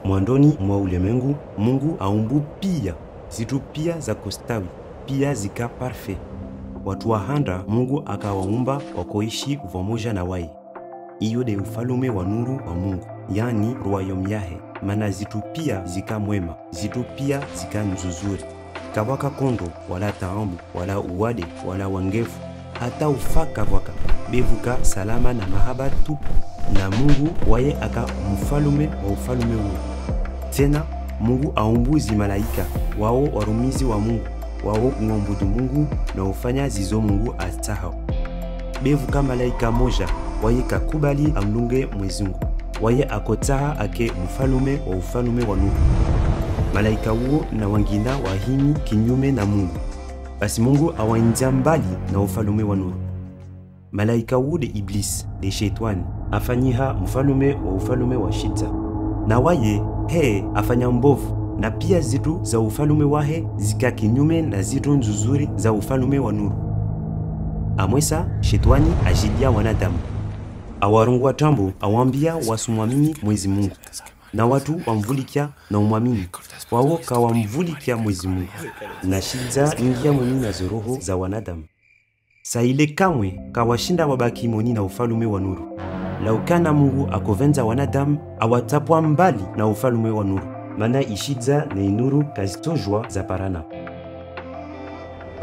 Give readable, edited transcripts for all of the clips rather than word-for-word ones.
Mwandoni mwa ulimwengu Mungu aumbu pia zitu pia za kustawi pia zika parfait. Watu wahanda Mungu akawaumba wakoishi pamoja na waye. Iyo de ufalume wa nuru wa Mungu, yani royaume yahe. Mana zitu pia zika mwema, zitu pia zika nzuzuri. Kawaka kondo wala taambu wala uwade wala wangefu hata ufaka waka bevuka salama na mahaba tu na Mungu waye aka mfalume wa ufalume huo. Tena Mungu aumbuzi malaika wao warumizi wa Mungu wao uombudu Mungu na ufanya zizo Mungu astahao. Bevuka malaika moja waye kakubali amlunge mwezungu waye akotaha ake mfalume wa ufalume wa nuru. Malaika huo na wangina wahimi kinyume na Mungu. Basi Mungu awainja mbali na ufalume wa nuru. Malaika huo de Iblis, de Shetani, afanyiha mfalume wa ufalume wa shita. Na waye, afanya mbovu, na pia zitu za ufalume wahe zika kinyume na zitu nzuzuri za ufalume wa nuru. Amwesa, Shetani ajilia wanadamu. Awarungwa tambo, awambia wasumwamini Mwezi Mungu. Na watu wamvulikia na umwamini wao kawamvulikia Mwezi Mungu na shida ingia moni na zoroho za wanadamu. Sa ile kamwe kawashinda wabaki moni na ufalume wa nuru. Laukana Mungu akovenza wanadamu awatapwa mbali na ufalume wa nuru. Mana ishidza na inuru kazitojwa za parana.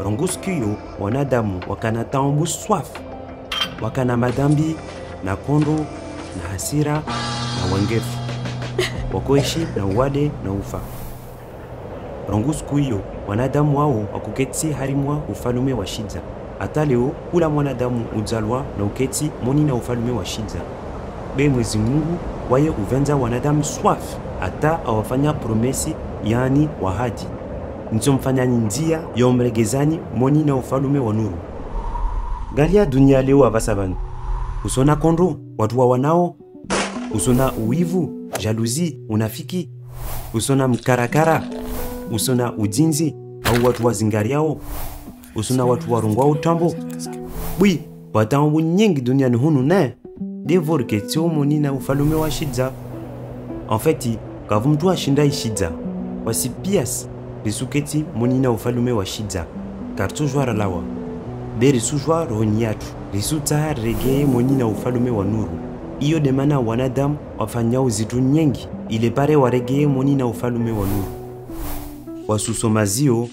Ronguskiyo wanadamu wakana taumbu swafu, wakana madambi na kondo na hasira na wangefu. Wakoishi na uwade na ufa. Rongusiku hiyo wanadamu wao wakuketi harimwa ufalume wa shidza. Ata leo kula mwanadamu uzalwa na uketi moni na ufalume wa shidza. Be Mwezi Mungu waye uvenza wanadamu swafu ata awafanya promesi yani wahadi. Nzomfanya njia yomregezani moni na ufalume wa nuru. Galia dunia leo avasavani. Usona kondo watu wa wanao. Usona uivu, jalousie, unafiki. Usona mkarakara. Usona ujinzi au watu wazingariao. Usona watu warungwa utambo. Bui, watambu nyingi duniani hunu ne. Devor ketio moni na ufalume wa shidza. En fait, kavumtu wa shinda ishidza. Wasi pias, risuketi moni na ufalume wa shidza. Kartujwa ralawa. Be risujwa rohoniatu. Risuta regee moni na ufalume wa nuru. Iyo demana wanadamu wafanyao zitu nyingi ile pare waregee moni na ufalume wa nuru. Wasusomazio,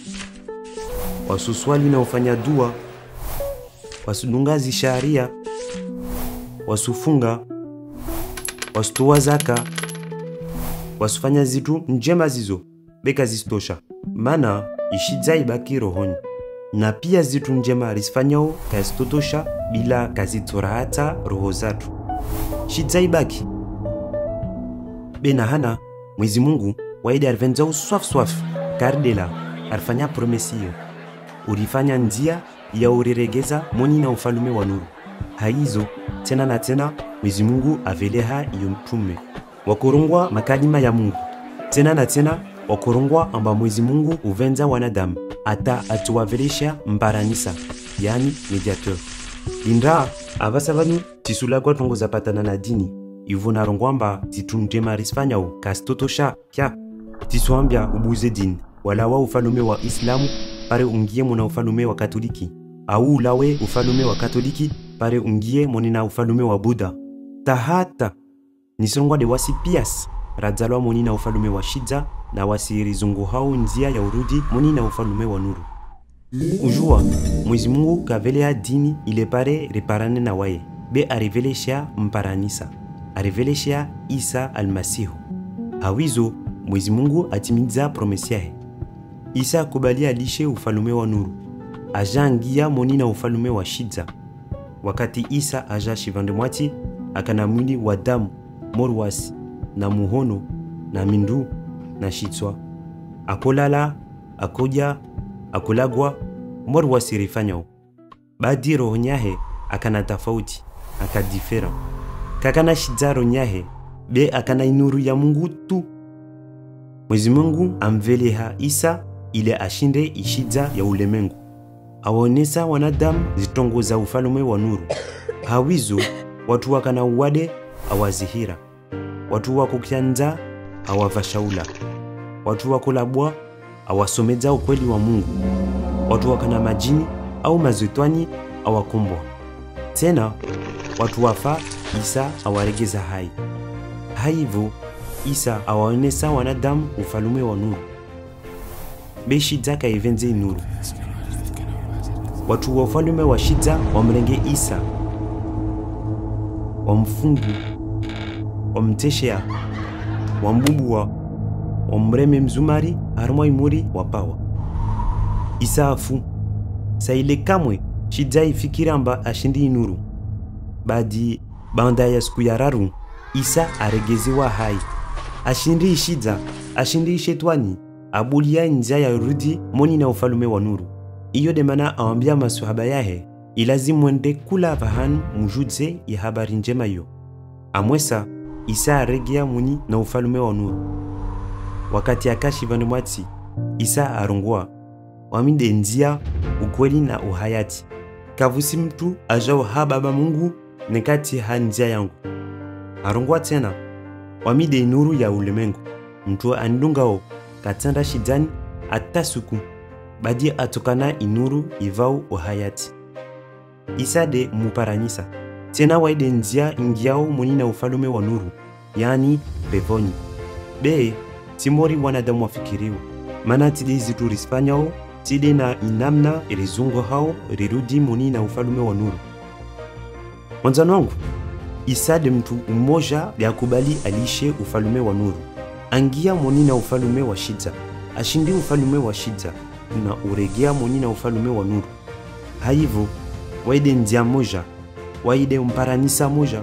wasuswali na ufanya dua, wasudungazi sharia, wasufunga, wasutoa zaka, wasufanya zitu njema zizo, beka zistosha. Mana ishidza ibaki rohoni. Na pia zitu njema risfanyao kazitotosha bila kazitorahata roho zatu. Shidza ibaki. Bena hana Mwezi Mungu waide arvenza uswaf kardela arfanya promesio. Urifanya njia ya uriregeza moni na ufalume wa nuru. Haizo tena na tena Mwezi Mungu aveleha iyo mtume. Wakorongwa makalima ya Mungu. Tena na tena wakorongwa amba Mwezi Mungu uvenza wanadamu ata atuwavelesha mbaranisa yani mediateur. Indra avasavanu tisulagwa tongo zapatana na dini. Ivo na rongwamba zitunjema risfanyao kastotosha kya tisuambia ubuze dini. Wala wa ufalume wa Islamu pare ungie mona ufalume wa Katoliki. Au ulawe ufalume wa Katoliki pare ungie monina ufalume wa Buddha. Tahata nisongwa de wasi pias radzalwa monina ufalume wa Shidza na wasirizungu hao njia ya urudi monina ufalume wa nuru. Ujua Mwezi Mungu kavelea dini ile pare reparane na waye. Be arivelesha mparanisa. Arivelesha Isa almasihu. Hawizo Mwezi Mungu atimiza promesi yahe. Isa kubali alishe ufalume wa nuru. Ajangia moni na ufalume wa Shidza. Wakati Isa aja shivande mwati akana mwili wa damu, morwasi na muhono na mindu na shitswa. Akolala, akoja, akolagwa, morwasi rifanyao. Badi roho nyahe akana tafauti, akadifera. Kakana Shidza roho nyahe be akana inuru ya Mungu tu. Mwezi Mungu amveleha Isa ile ashinde ishidza ya ulemengu. Awaonesa wanadamu zitongo za ufalume wa nuru. Hawizo watu wakana uwade awazihira. Watu wakukyanza awavashaula. Watu wakolabwa awasomeza ukweli wa Mungu. Watu wakana majini au mazwitwani awakumbwa. Tena watu wafa Isa awaregeza hai. Haivo Isa awaonesa wanadamu ufalume wa nuru. Shidza kaivenze nuru. Watu wa ufalume wa Shidza wamrenge Isa, wamfungu, wamteshea, wambubua, wamreme mzumari harumwa imuri wapawa. Isa afu saile kamwe Shidza ifikira amba ashindi nuru. Badi banda ya siku ya raru Isa aregezewa hai. Ashindi Shidza, ashindi shetwani, abulia njia ya rudi moni na ufalume wa nuru. Iyo demana aambia masuhaba yahe ilazimu ende kula vahan mujudze ya habari njema yo. Amwesa Isa aregea moni na ufalume wa nuru. Wakati akashi vanumwati Isa arungwa waminde njia ukweli na uhayati. Kavusi mtu ajao hababa Mungu nekati hanjia yangu. Arungwa tena wamide nuru ya ulemengu. Mtu andungao katanda Shidzani atasuku badi atokana inuru ivao uhayati. Isa de muparanisa tena waide njia ingiao moni na ufalume wa nuru, yani pevoni. Timori wanadamu wafikiriwa. Mana tide zitu rispanyao tide na inamna ilizungo hao rirudi moni na ufalume wa nuru. Mwanzano wangu Isa de mtu umoja ya kubali alishe ufalume wa nuru. Angia moni na ufalume wa Shidza. Ashindi ufalume wa Shidza na uregea moni na ufalume wa nuru. Haivo waide njia moja, waide umparanisa moja.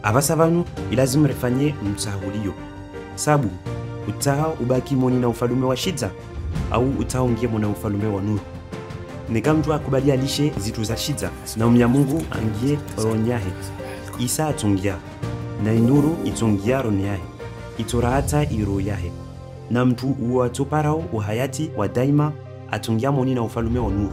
Avasavanu ilazimu refanye msahulio. Sabu utaha ubaki moni na ufalume wa Shidza au utaha ungie moni na ufalume wa nuru. Nika mtu akubali alishe zitu za Shidza na Mungu angie ronyahe. Isa atungia na inuru itungia ronyahe. Itorahata iro yahe. Na mtu uwatoparao uhayati wa daima atungia moni na ufalume wa nuru.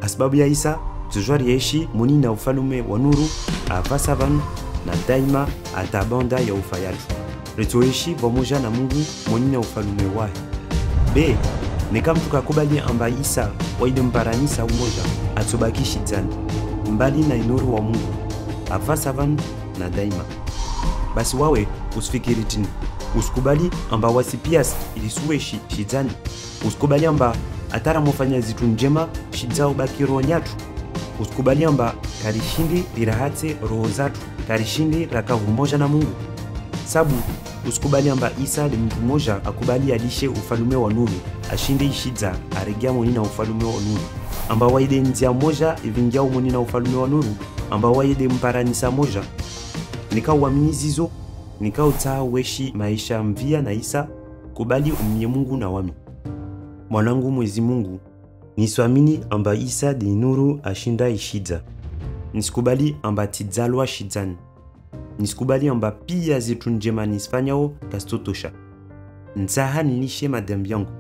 Asbabu ya Isa tujwari yeshi moni na ufalume wa nuru avasavan na daima atabanda ya ufayatu. Retoeshi pamoja na Mungu moni na ufalume wahe. Nika mtu kakubali amba Isa waide mparanisa umoja atobaki Shidzani mbali na inuru wa Mungu avasavan na daima. Basi wawe usifikiri tini. Usikubali amba wasipias ilisuwe Shidzani. Usikubali amba atara mofanya zitu njema Shidza ubaki roho nyatu. Usikubali amba karishindi lirahate roho zatu, karishindi raka umoja na Mungu. Sabu usikubali amba Isa de mtu moja akubali alishe ufalume wa nuru, ashinde Shidza aregea moni na ufalume wa nuru. Amba waide njia moja ivingia moni na ufalume wa nuru, amba waide mparanisa moja. Nika uamini zizo, nika utaha weshi maisha mvia na Isa, kubali umye Mungu na wami. Mwanangu mwezi Mungu, niswamini amba Isa de nuru ashinda Shidza. Nisikubali amba tidzalwa Shidzani. Nisikubali amba pia zitu njema nisfanyao kastotosha. Nsaha nilishe madambi yangu.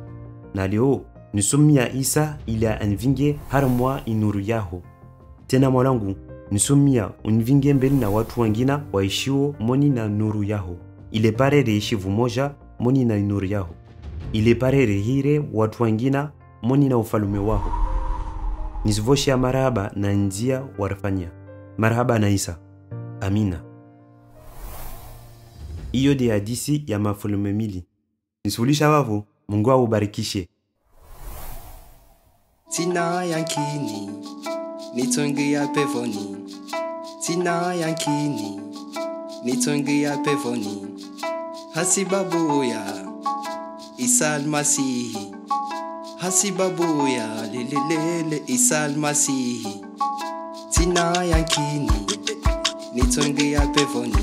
Na leo nisumia Isa ila anvinge haramwa inuru yaho. Tena mwanangu, nisumia unvinge mbeli na watu wengine waishio moni na nuru yaho. Ile pare reishi vumoja moni na nuru yaho. Ile pare rehire watu wengine moni na ufalume waho. Nisvoshia marahaba na njia warafanya. Marahaba na Isa. Amina. Iyo de hadisi ya mafalume mili. Nisulisha wavu, Mungu aubarikishe. Tina yankini, nitongi ya pevoni. Tina yankini, nitongi ya pevoni. Hasibabuya, Isa al-Masihi. Hasibabuya, lelelele, Isa al-Masihi. Tina yankini, nitongi ya pevoni.